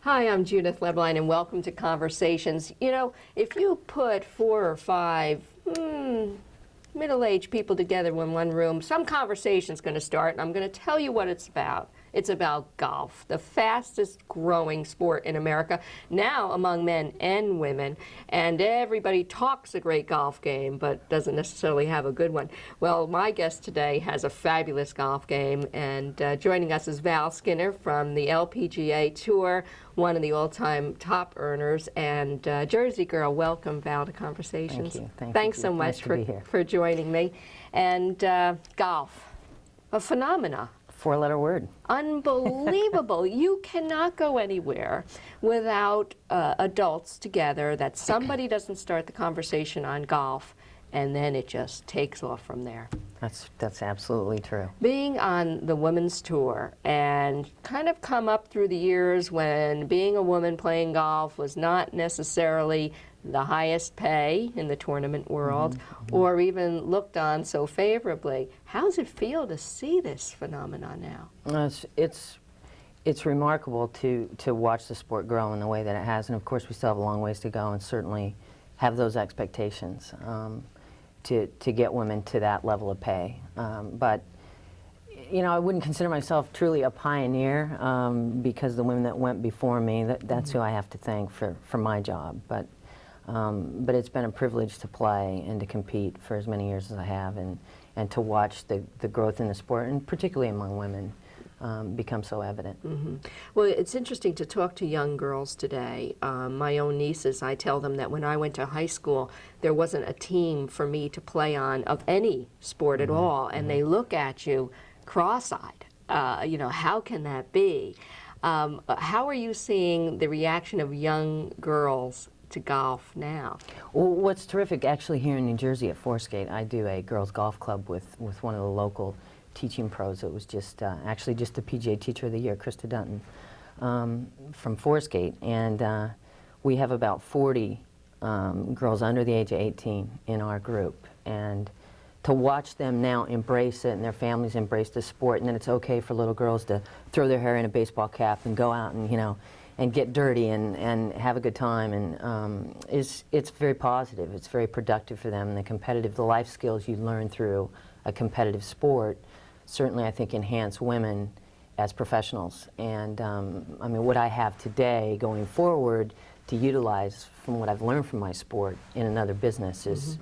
Hi, I'm Judith Leblein, and welcome to Conversations. You know, if you put 4 or 5 middle-aged people together in one room, some conversation's going to start, and I'm going to tell you what it's about. It's about golf, the fastest growing sport in America, now among men and women, and everybody talks a great golf game, but doesn't necessarily have a good one. Well, my guest today has a fabulous golf game, and joining us is Val Skinner from the LPGA Tour, one of the all-time top earners, and Jersey girl. Welcome, Val, to Conversations. Thank you. Thanks so much for joining me. And golf, a phenomena. 4-letter word. Unbelievable. You cannot go anywhere without adults together, that somebody doesn't start the conversation on golf, and then it just takes off from there. That's absolutely true. Being on the women's tour and kind of come up through the years when being a woman playing golf was not necessarily the highest pay in the tournament world, or even looked on so favorably. How does it feel to see this phenomenon now? It's remarkable to watch the sport grow in the way that it has, and of course we still have a long ways to go, and certainly have those expectations to get women to that level of pay. But you know, I wouldn't consider myself truly a pioneer because the women that went before me, that's who I have to thank for my job. But it's been a privilege to play and to compete for as many years as I have, and to watch the growth in the sport, and particularly among women, become so evident. Well, it's interesting to talk to young girls today. My own nieces, I tell them that when I went to high school, there wasn't a team for me to play on of any sport at all, and they look at you cross-eyed. You know, how can that be? How are you seeing the reaction of young girls to golf now? Well, what's terrific, actually, here in New Jersey at Forescate, I do a girls golf club with one of the local teaching pros. It was just actually just the PGA Teacher of the Year, Krista Dunton, from Forescate, and we have about 40 girls under the age of 18 in our group, and to watch them now embrace it, and their families embrace the sport, and then it's okay for little girls to throw their hair in a baseball cap and go out and, you know, and get dirty and have a good time, and it's very positive. It's very productive for them. The life skills you learn through a competitive sport certainly, I think, enhance women as professionals. And I mean, what I have today going forward to utilize from what I've learned from my sport in another business is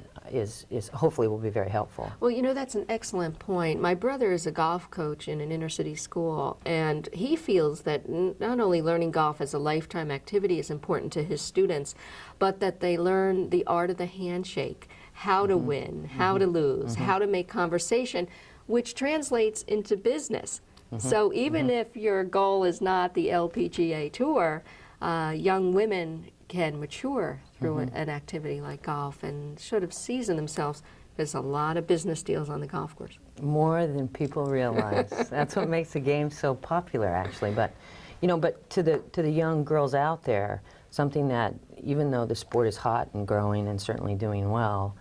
hopefully will be very helpful. Well, you know, that's an excellent point. My brother is a golf coach in an inner city school, and he feels that not only learning golf as a lifetime activity is important to his students, but that they learn the art of the handshake, how to win, how to lose, how to make conversation, which translates into business. So even if your goal is not the LPGA Tour, young women can mature through an activity like golf and sort of season themselves. There's a lot of business deals on the golf course. More than people realize. That's what makes the game so popular, actually. But, you know, but to the young girls out there, something that, even though the sport is hot and growing and certainly doing well,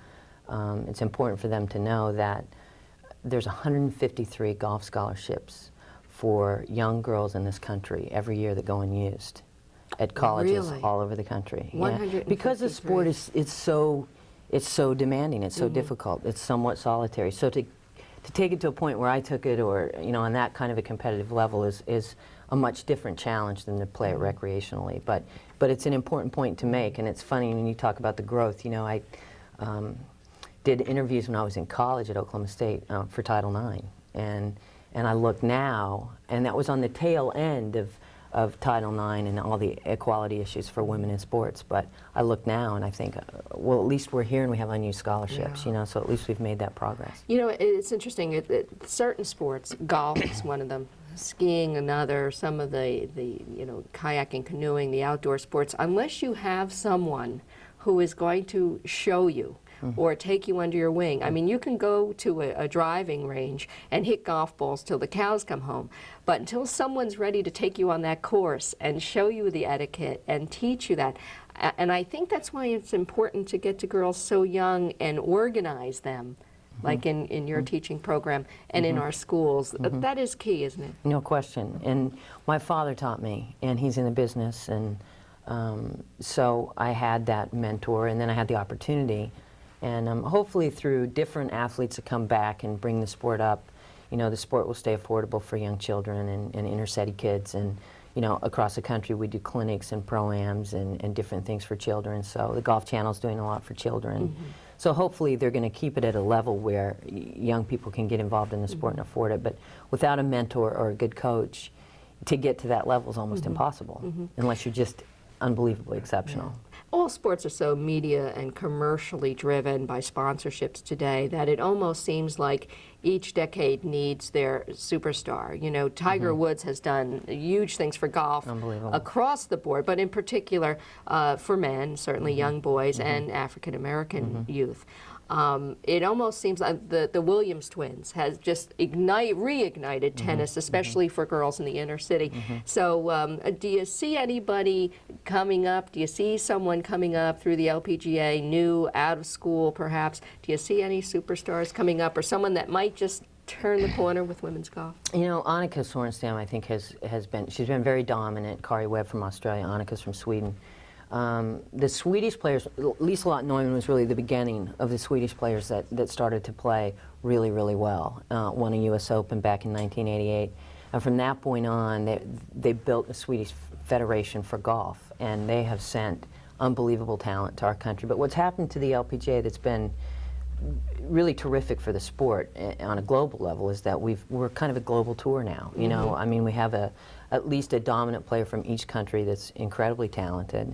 it's important for them to know that there's 153 golf scholarships for young girls in this country every year that go unused at colleges all over the country. Yeah. Because the sport is so demanding, it's so difficult, it's somewhat solitary. So to take it to a point where I took it, or you know, on that kind of a competitive level, is a much different challenge than to play it recreationally. But it's an important point to make, and it's funny when you talk about the growth. You know, I did interviews when I was in college at Oklahoma State for Title IX, and I look now, and that was on the tail end of Title IX and all the equality issues for women in sports. But I look now and I think, well, at least we're here and we have unused scholarships, you know, so at least we've made that progress. You know, it's interesting, certain sports, golf is one of them, skiing another, some of the you know, kayaking, canoeing, the outdoor sports, unless you have someone who is going to show you or take you under your wing. I mean, you can go to a driving range and hit golf balls till the cows come home, but until someone's ready to take you on that course and show you the etiquette and teach you that, and I think that's why it's important to get to girls so young and organize them like in your teaching program and in our schools. That is key, isn't it? No question. And my father taught me, and he's in the business, and so I had that mentor, and then I had the opportunity. And hopefully through different athletes that come back and bring the sport up, you know, the sport will stay affordable for young children and inner city kids. And, you know, across the country we do clinics and pro-ams and different things for children. So the Golf Channel's doing a lot for children. So hopefully they're going to keep it at a level where young people can get involved in the sport and afford it. But without a mentor or a good coach, to get to that level is almost impossible, unless you're just unbelievably exceptional. All sports are so media and commercially driven by sponsorships today that it almost seems like each decade needs their superstar. You know, Tiger Woods has done huge things for golf across the board, but in particular for men, certainly young boys and African American youth. It almost seems like the Williams twins has just reignited tennis, especially for girls in the inner city. So do you see anybody coming up? Do you see someone coming up through the LPGA, new, out of school perhaps? Do you see any superstars coming up, or someone that might just turn the corner with women's golf? You know, Annika Sorenstam, I think, she's been very dominant. Kari Webb from Australia, Annika's from Sweden. The Swedish players, Lisa Lotte Neumann was really the beginning of the Swedish players that started to play really, really well. Won a U.S. Open back in 1988. And from that point on, they built the Swedish Federation for golf, and they have sent unbelievable talent to our country. But what's happened to the LPGA that's been really terrific for the sport on a global level is that we're kind of a global tour now. You know, I mean, we have at least a dominant player from each country that's incredibly talented.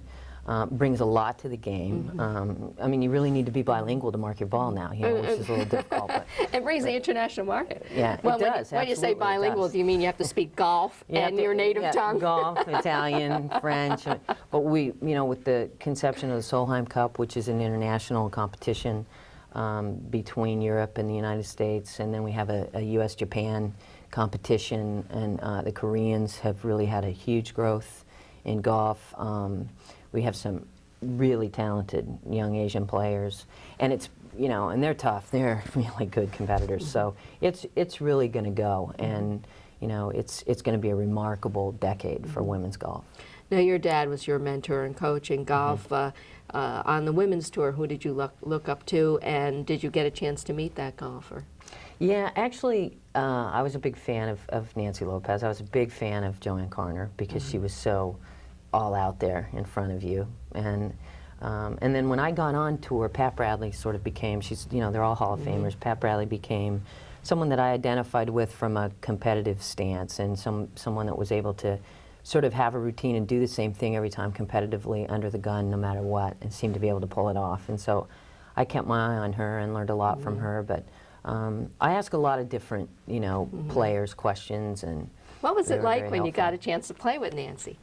Brings a lot to the game. I mean, you really need to be bilingual to mark your ball now, you know, which is a little difficult. But, it brries the international market. Yeah, well, it does. When you say bilingual, do you mean you have to speak golf and your native tongue? Golf, Italian, French. But we, you know, with the conception of the Solheim Cup, which is an international competition between Europe and the United States, and then we have a U.S.-Japan competition, and the Koreans have really had a huge growth in golf. We have some really talented young Asian players, and it's, you know, and they're tough. They're really good competitors. So it's really going to go, and you know, it's going to be a remarkable decade for women's golf. Now, your dad was your mentor and coach in golf. On the women's tour, who did you look up to, and did you get a chance to meet that golfer? Yeah, actually, I was a big fan of Nancy Lopez. I was a big fan of Joanne Carner because she was so all out there in front of you. And then when I got on tour, Pat Bradley sort of became, you know, they're all Hall of Famers. Pat Bradley became someone that I identified with from a competitive stance, and someone that was able to sort of have a routine and do the same thing every time competitively under the gun no matter what, and seemed to be able to pull it off. And so I kept my eye on her and learned a lot from her. But I ask a lot of different, you know, players questions. And what was it like when you got a chance to play with Nancy?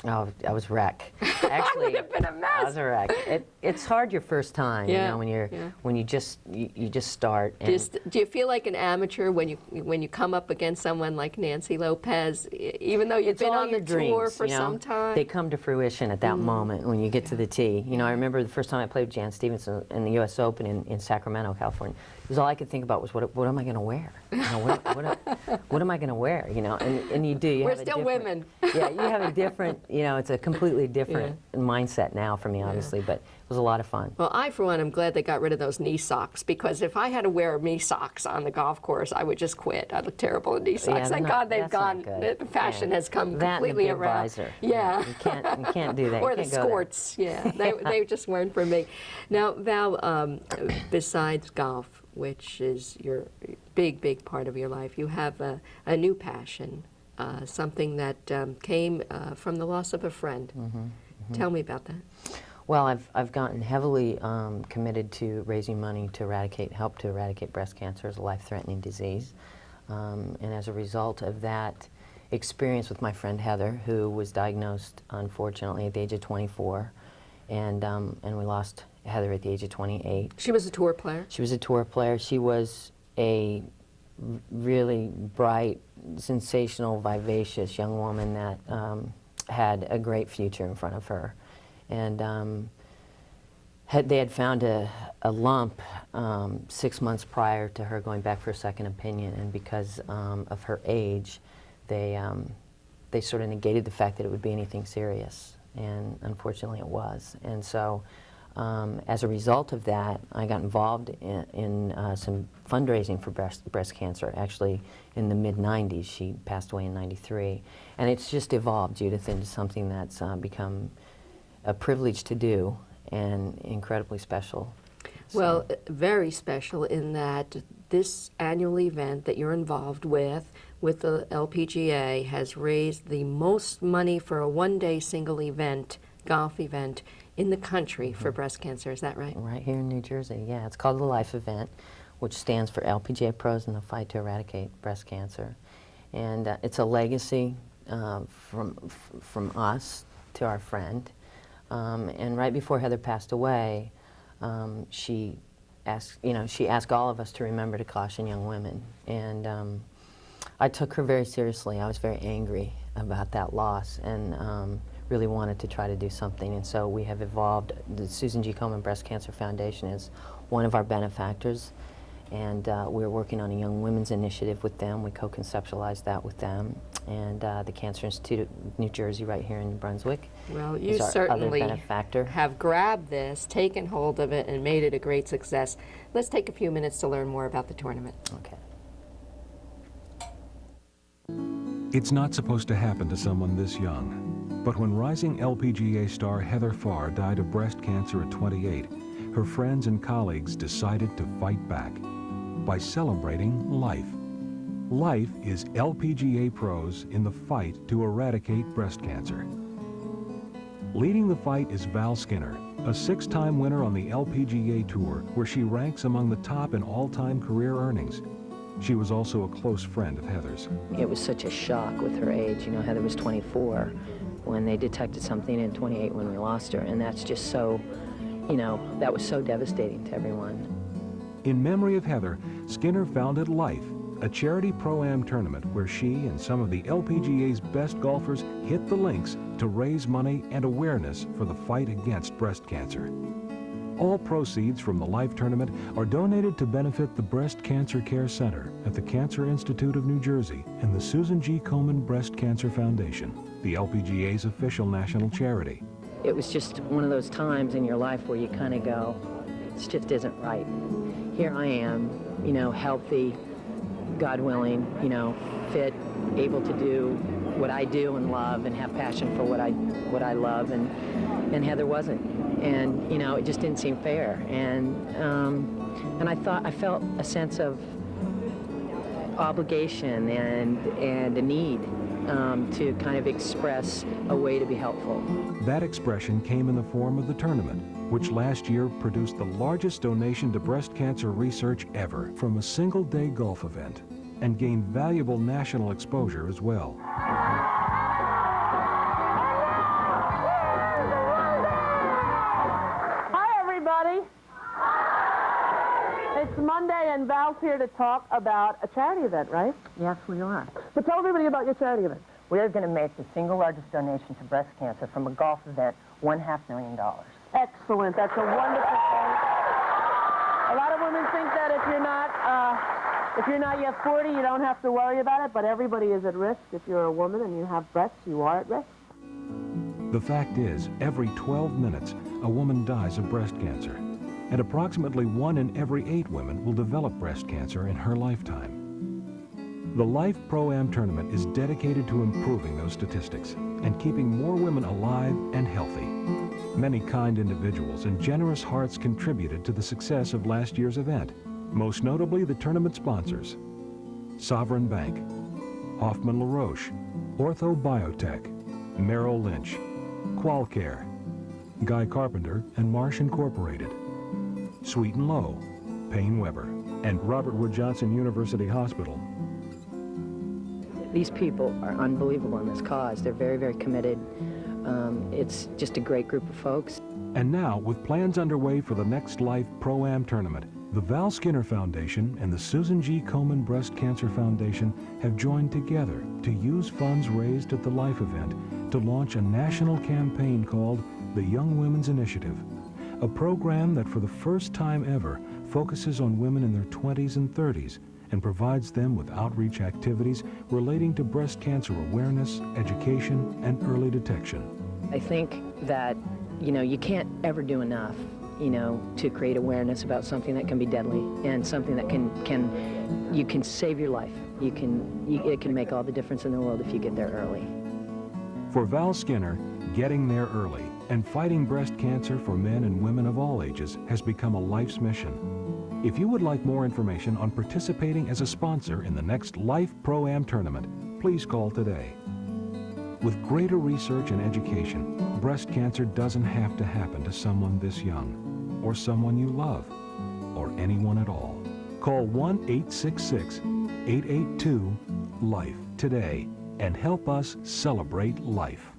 Oh, I was a wreck. Actually, I would have been a mess. I was a wreck. It's hard your first time, you know, when you just start. And do you feel like an amateur when you come up against someone like Nancy Lopez, even though you've been on the tour for some time? They come to fruition at that moment when you get to the tee. You know, I remember the first time I played with Jan Stevenson in the U.S. Open in Sacramento, California. Because all I could think about was what am I going to wear? You know, what am I going to wear? You know, and you do. We're still women. Yeah, you have a different. You know, it's a completely different mindset now for me, obviously, but it was a lot of fun. Well, I, for one, am glad they got rid of those knee socks, because if I had to wear knee socks on the golf course, I would just quit. I look terrible in knee socks. Yeah, Thank God they've gone. The fashion has come completely around. Visor. Yeah. You can't do that. Or the skirts. Yeah, they just weren't for me. Now, Val, besides golf, which is your big part of your life, you have a new passion. Something that came from the loss of a friend. Tell me about that. Well, I've gotten heavily committed to raising money to help to eradicate breast cancer as a life-threatening disease. And as a result of that experience with my friend Heather, who was diagnosed, unfortunately, at the age of 24, and we lost Heather at the age of 28. She was a tour player? She was a tour player. She was a really bright, sensational, vivacious young woman that had a great future in front of her. And they had found a lump 6 months prior to her going back for a second opinion, and because of her age, they sort of negated the fact that it would be anything serious, and unfortunately it was. And so as a result of that, I got involved in some fundraising for breast cancer, actually in the mid-90s. She passed away in '93. And it's just evolved, Judith, into something that's become a privilege to do and incredibly special. Well, very special in that this annual event that you're involved with the LPGA, has raised the most money for a one-day single event, golf event, in the country for breast cancer. Is that right? Right here in New Jersey, yeah. It's called the LIFE event, which stands for LPGA Pros in the Fight to Eradicate Breast Cancer. And it's a legacy from us to our friend. And right before Heather passed away, she asked all of us to remember to caution young women. And I took her very seriously. I was very angry about that loss, and really wanted to try to do something. And so we have evolved. The Susan G. Komen Breast Cancer Foundation is one of our benefactors, and we're working on a young women's initiative with them. We co-conceptualized that with them, and the Cancer Institute of New Jersey right here in New Brunswick. Well, you is our certainly other benefactor. have grabbed this, taken hold of it, and made it a great success. Let's take a few minutes to learn more about the tournament. Okay. It's not supposed to happen to someone this young, but when rising LPGA star Heather Farr died of breast cancer at 28, her friends and colleagues decided to fight back by celebrating life. Life is LPGA pros in the fight to eradicate breast cancer. Leading the fight is Val Skinner, a 6-time winner on the LPGA Tour, where she ranks among the top in all-time career earnings. She was also a close friend of Heather's. It was such a shock with her age. You know, Heather was 24 when they detected something, and 28 when we lost her. And that's just so, you know, that was so devastating to everyone. In memory of Heather, Skinner founded Life, a charity pro-am tournament where she and some of the LPGA's best golfers hit the links to raise money and awareness for the fight against breast cancer. All proceeds from the Life tournament are donated to benefit the Breast Cancer Care Center at the Cancer Institute of New Jersey and the Susan G. Komen Breast Cancer Foundation, the LPGA's official national charity. It was just one of those times in your life where you kind of go, this just isn't right. Here I am, you know, healthy, God willing, you know, fit, able to do what I do and love and have passion for what I love, and Heather wasn't. And, you know, it just didn't seem fair. And I felt a sense of obligation and a need to kind of express a way to be helpful. That expression came in the form of the tournament, which last year produced the largest donation to breast cancer research ever from a single-day golf event, and gained valuable national exposure as well. It's Monday, and Val's here to talk about a charity event, right? Yes, we are. So tell everybody about your charity event. We are going to make the single largest donation to breast cancer from a golf event, $500,000. Excellent. That's a wonderful thing. A lot of women think that if you're not yet 40, you don't have to worry about it, but everybody is at risk. If you're a woman and you have breasts, you are at risk. The fact is, every 12 minutes, a woman dies of breast cancer, and approximately 1 in every 8 women will develop breast cancer in her lifetime. The Life Pro-Am tournament is dedicated to improving those statistics and keeping more women alive and healthy. Many kind individuals and generous hearts contributed to the success of last year's event, most notably the tournament sponsors: Sovereign Bank, Hoffman LaRoche, Ortho Biotech, Merrill Lynch, Qualcare, Guy Carpenter and Marsh Incorporated, Sweet and Low, Payne Weber, and Robert Wood Johnson University Hospital. These people are unbelievable in this cause. They're very, very committed. It's just a great group of folks. And now, with plans underway for the next Life Pro-Am tournament, the Val Skinner Foundation and the Susan G. Komen Breast Cancer Foundation have joined together to use funds raised at the Life event to launch a national campaign called the Young Women's Initiative, a program that for the first time ever focuses on women in their 20s and 30s and provides them with outreach activities relating to breast cancer awareness, education, and early detection. I think that, you can't ever do enough, to create awareness about something that can be deadly and something that you can save your life. It can make all the difference in the world if you get there early. For Val Skinner, getting there early and fighting breast cancer for men and women of all ages has become a life's mission. If you would like more information on participating as a sponsor in the next Life Pro-Am tournament, please call today. With greater research and education, breast cancer doesn't have to happen to someone this young, or someone you love, or anyone at all. Call 1-866-882-LIFE today and help us celebrate life.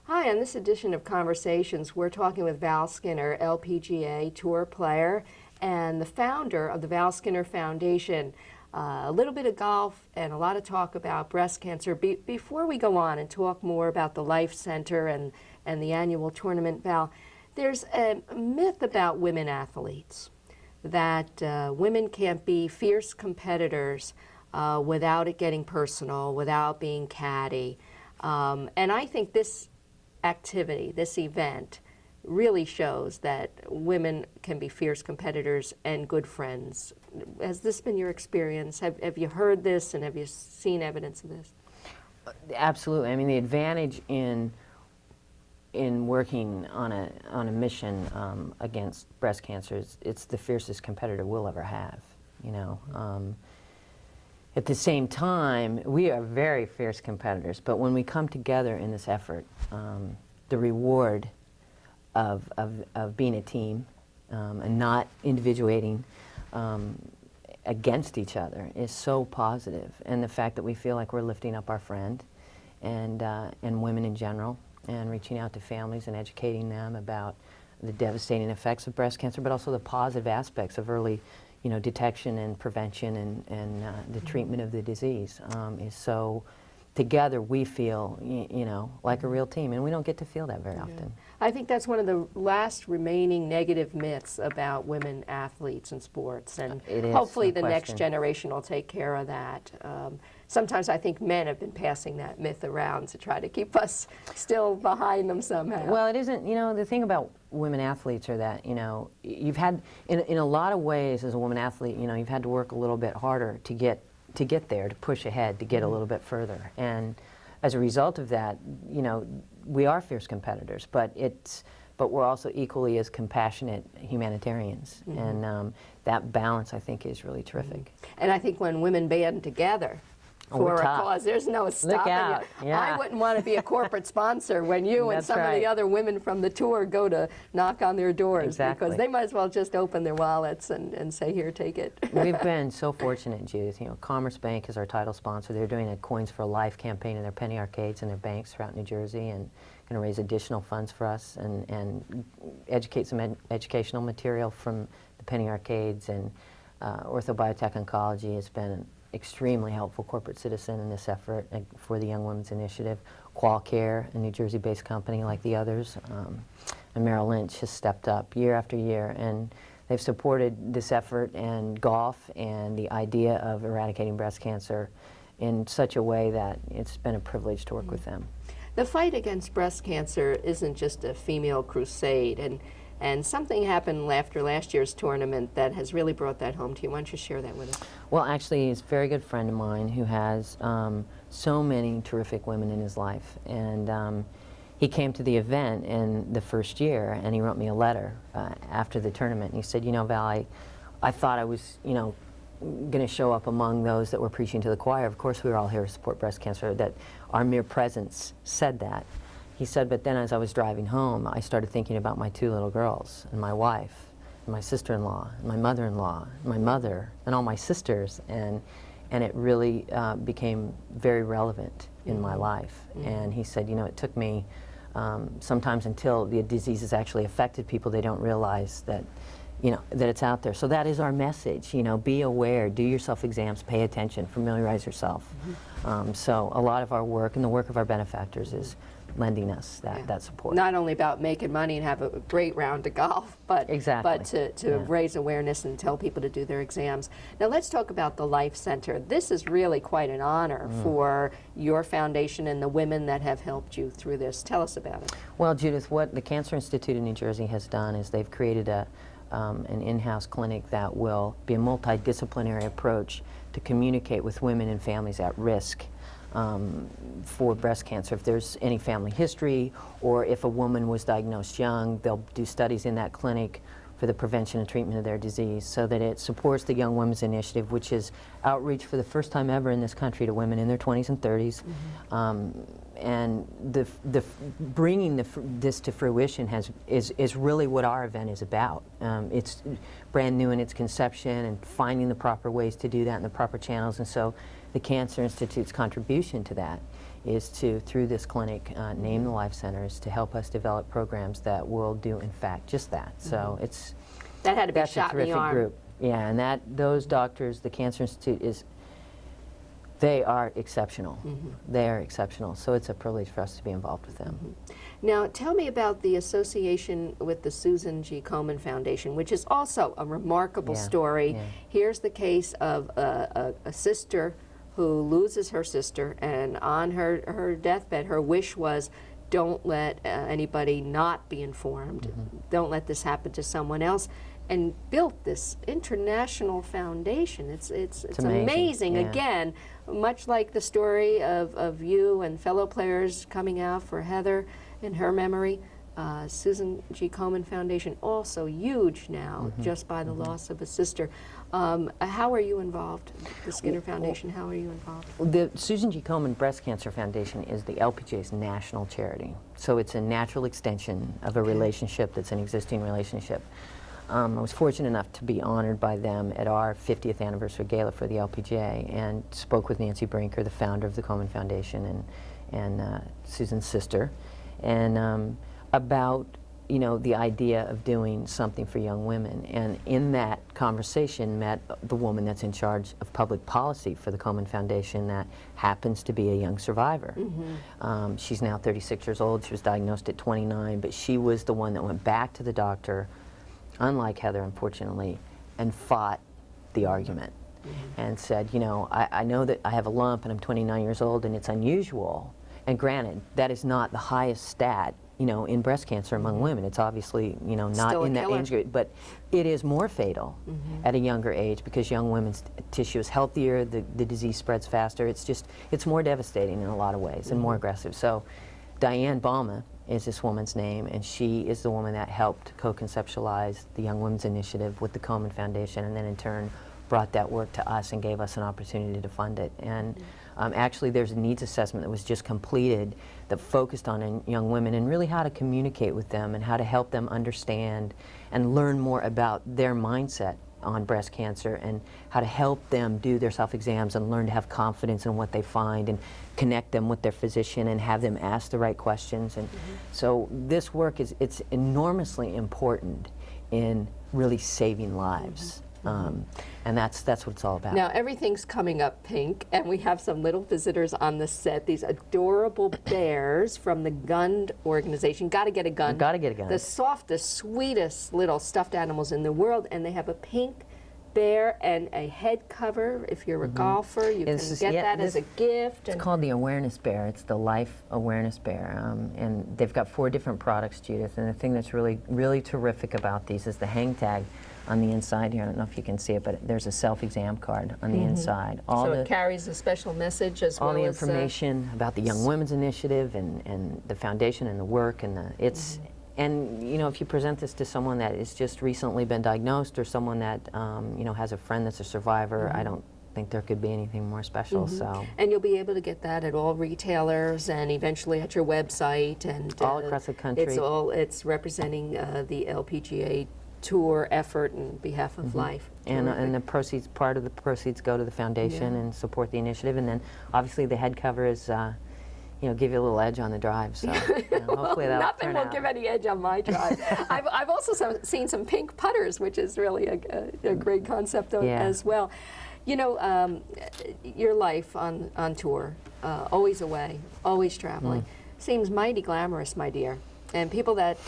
Hi, on this edition of Conversations, we're talking with Val Skinner, LPGA Tour player and the founder of the Val Skinner Foundation. A little bit of golf and a lot of talk about breast cancer. Before we go on and talk more about the Life Center and the annual tournament, Val, there's a myth about women athletes that women can't be fierce competitors without it getting personal, without being catty. And I think this activity, this event, really shows that women can be fierce competitors and good friends. Has this been your experience? Have you heard this and have you seen evidence of this? Absolutely. I mean, the advantage in working on a mission against breast cancer is it's the fiercest competitor we'll ever have. At the same time, we are very fierce competitors, but when we come together in this effort, the reward of being a team and not individuating against each other is so positive. And the fact that we feel like we're lifting up our friend and women in general and reaching out to families and educating them about the devastating effects of breast cancer, but also the positive aspects of early detection and prevention and the treatment of the disease is so. Together we feel, like a real team, and we don't get to feel that very often. I think that's one of the last remaining negative myths about women athletes in sports, and hopefully the next generation will take care of that. Sometimes I think men have been passing that myth around to try to keep us still behind them somehow. Well, it isn't, the thing about women athletes are that, you've had, in a lot of ways as a woman athlete, you've had to work a little bit harder to get there, to push ahead, to get a little bit further. And as a result of that, we are fierce competitors, but we're also equally as compassionate humanitarians. And that balance, I think, is really terrific. And I think when women band together for a cause, there's no stopping it. Yeah. I wouldn't want to be a corporate sponsor when you and some of the other women from the tour go to knock on their doors, because they might as well just open their wallets and say, here, take it. We've been so fortunate, Judith. Commerce Bank is our title sponsor. They're doing a Coins for Life campaign in their penny arcades and their banks throughout New Jersey, and going to raise additional funds for us and educate some educational material from the penny arcades. And Orthobiotech Oncology has been extremely helpful corporate citizen in this effort for the Young Women's Initiative. Qualcare, a New Jersey-based company like the others, and Merrill Lynch has stepped up year after year, and they've supported this effort and golf and the idea of eradicating breast cancer in such a way that it's been a privilege to work with them. The fight against breast cancer isn't just a female crusade, and something happened after last year's tournament that has really brought that home to you. Why don't you share that with us? Well, actually, he's a very good friend of mine who has so many terrific women in his life. And he came to the event in the first year, and he wrote me a letter after the tournament. And he said, Val, I thought I was, going to show up among those that were preaching to the choir. Of course, we were all here to support breast cancer, that our mere presence said that. He said, but then as I was driving home, I started thinking about my two little girls and my wife, and my sister-in-law, and my mother-in-law, and my mother, and all my sisters, and it really became very relevant in my life. And he said, it took me sometimes until the disease has actually affected people, they don't realize that, that it's out there. So that is our message, be aware, do your self-exams, pay attention, familiarize yourself. So a lot of our work and the work of our benefactors is lending us that support. Not only about making money and have a great round of golf, but Exactly. to raise awareness and tell people to do their exams. Now let's talk about the Life Center. This is really quite an honor for your foundation and the women that have helped you through this. Tell us about it. Well, Judith, what the Cancer Institute in New Jersey has done is they've created an in-house clinic that will be a multidisciplinary approach to communicate with women and families at risk for breast cancer. If there's any family history, or if a woman was diagnosed young, they'll do studies in that clinic for the prevention and treatment of their disease, so that it supports the Young Women's Initiative, which is outreach for the first time ever in this country to women in their 20s and 30s. And bringing this to fruition is really what our event is about. It's brand new in its conception, and finding the proper ways to do that in the proper channels. And so the Cancer Institute's contribution to that is to, through this clinic, name the Life Centers to help us develop programs that will do, in fact, just that. So That had to be that's shot a in the terrific arm. group. Yeah, and those doctors, the Cancer Institute they are exceptional. They are exceptional. So it's a privilege for us to be involved with them. Now, tell me about the association with the Susan G. Komen Foundation, which is also a remarkable story. Yeah. Here's the case of a sister who loses her sister, and on her deathbed, her wish was, don't let anybody not be informed. Don't let this happen to someone else. And built this international foundation. It's amazing. Yeah. Again, much like the story of you and fellow players coming out for Heather in her memory, Susan G. Komen Foundation, also huge now, just by the loss of a sister. How are you involved? The Skinner Foundation, how are you involved? The Susan G. Komen Breast Cancer Foundation is the LPGA's national charity. So it's a natural extension of a relationship that's an existing relationship. I was fortunate enough to be honored by them at our 50th anniversary gala for the LPGA, and spoke with Nancy Brinker, the founder of the Komen Foundation, and Susan's sister, and about the idea of doing something for young women. And in that conversation met the woman that's in charge of public policy for the Komen Foundation, that happens to be a young survivor. She's now 36 years old. She was diagnosed at 29, but she was the one that went back to the doctor, unlike Heather, unfortunately, and fought the argument and said, I know that I have a lump and I'm 29 years old and it's unusual. And granted, that is not the highest stat, in breast cancer among women. It's obviously, not Still in a that killer. age group, but it is more fatal at a younger age because young women's tissue is healthier, the disease spreads faster. It's more devastating in a lot of ways and more aggressive. So Diane Balma is this woman's name, and she is the woman that helped co-conceptualize the Young Women's Initiative with the Komen Foundation, and then in turn brought that work to us and gave us an opportunity to fund it. And actually there's a needs assessment that was just completed that focused on young women and really how to communicate with them and how to help them understand and learn more about their mindset on breast cancer, and how to help them do their self-exams and learn to have confidence in what they find, and connect them with their physician and have them ask the right questions. And so this work it's enormously important in really saving lives. And that's what it's all about. Now, everything's coming up pink, and we have some little visitors on the set, these adorable bears from the Gund organization. Gotta get a gun. Gotta get a gun. The softest, sweetest little stuffed animals in the world, and they have a pink bear and a head cover. If you're a golfer, you can get that as a gift. It's called the Awareness Bear. It's the Life Awareness Bear. And they've got 4 different products, Judith. And the thing that's really, really terrific about these is the hang tag on the inside here. I don't know if you can see it, but there's a self-exam card on the inside. So it carries a special message as well as all the information about the Young Women's Initiative and the foundation and the work and and if you present this to someone that has just recently been diagnosed, or someone that has a friend that's a survivor, I don't think there could be anything more special. So and you'll be able to get that at all retailers and eventually at your website, and all across the country. It's representing the LPGA tour effort in behalf of life. And the proceeds, part of the proceeds go to the foundation and support the initiative. And then obviously the head cover is, give you a little edge on the drive. So hopefully that'll Nothing turn will out. give any edge on my drive. I've also seen some pink putters, which is really a great concept as well. Your life on tour, always away, always traveling. seems mighty glamorous, my dear. And people that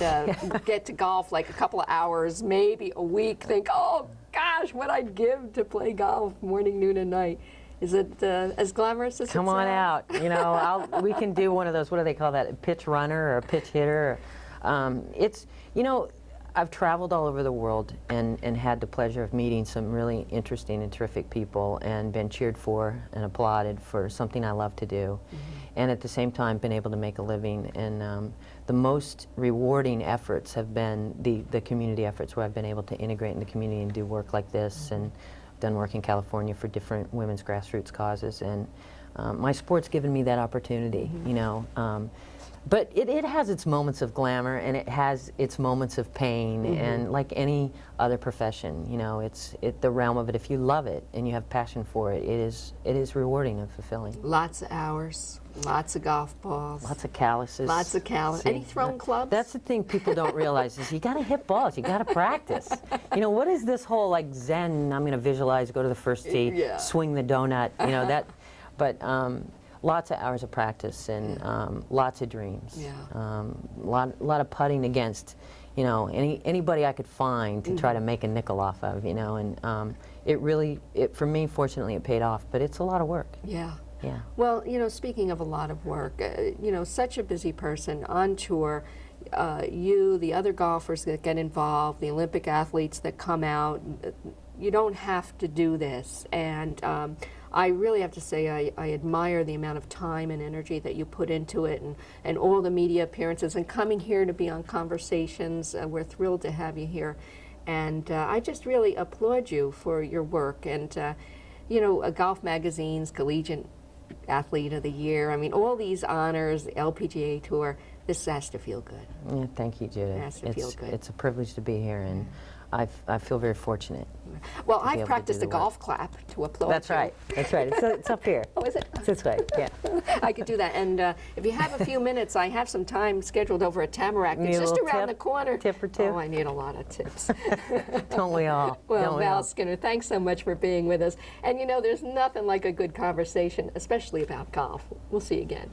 get to golf like a couple of hours, maybe a week, think, oh gosh, what I'd give to play golf morning, noon, and night. Is it as glamorous as it sounds? Come on out. You know, we can do one of those, what do they call that, a pitch runner or a pitch hitter? It's, you know, I've traveled all over the world and had the pleasure of meeting some really interesting and terrific people and been cheered for and applauded for something I love to do. And at the same time been able to make a living. And the most rewarding efforts have been the community efforts where I've been able to integrate in the community and do work like this, and done work in California for different women's grassroots causes. And my sport's given me that opportunity, you know. But it has its moments of glamour, and it has its moments of pain, and like any other profession, you know, it's the realm of it. If you love it and you have passion for it, it is rewarding and fulfilling. Lots of hours, lots of golf balls. Lots of calluses. Lots of calluses. Any thrown clubs? That's the thing people don't realize is you got to hit balls. You got to practice. You know, what is this whole like Zen? I'm going to visualize, go to the first tee, swing the donut. You know that, but. Lots of hours of practice and lots of dreams. Yeah. Lot of putting against, you know, anybody I could find to try to make a nickel off of, you know, and for me, fortunately, it paid off, but it's a lot of work. Yeah. Yeah. Well, you know, speaking of a lot of work, you know, such a busy person on tour, you, the other golfers that get involved, the Olympic athletes that come out, you don't have to do this. And I really have to say I admire the amount of time and energy that you put into it, and all the media appearances and coming here to be on Conversations. We're thrilled to have you here. And I just really applaud you for your work. And, you know, Golf Magazine's Collegiate Athlete of the Year, I mean, all these honors, the LPGA Tour, this has to feel good. Yeah, thank you, Judith. It has to feel good. It's a privilege to be here, and I feel very fortunate. Well, I've practiced a golf clap to applaud. That's right. That's right. It's up here. Oh, is it? It's this way. Yeah. I could do that. And if you have a few minutes, I have some time scheduled over at Tamarack. Need It's a just little around tip? the corner. Tip or two? Oh, I need a lot of tips. Don't we all? Well, Don't we Val all? Skinner, thanks so much for being with us. And you know, there's nothing like a good conversation, especially about golf. We'll see you again.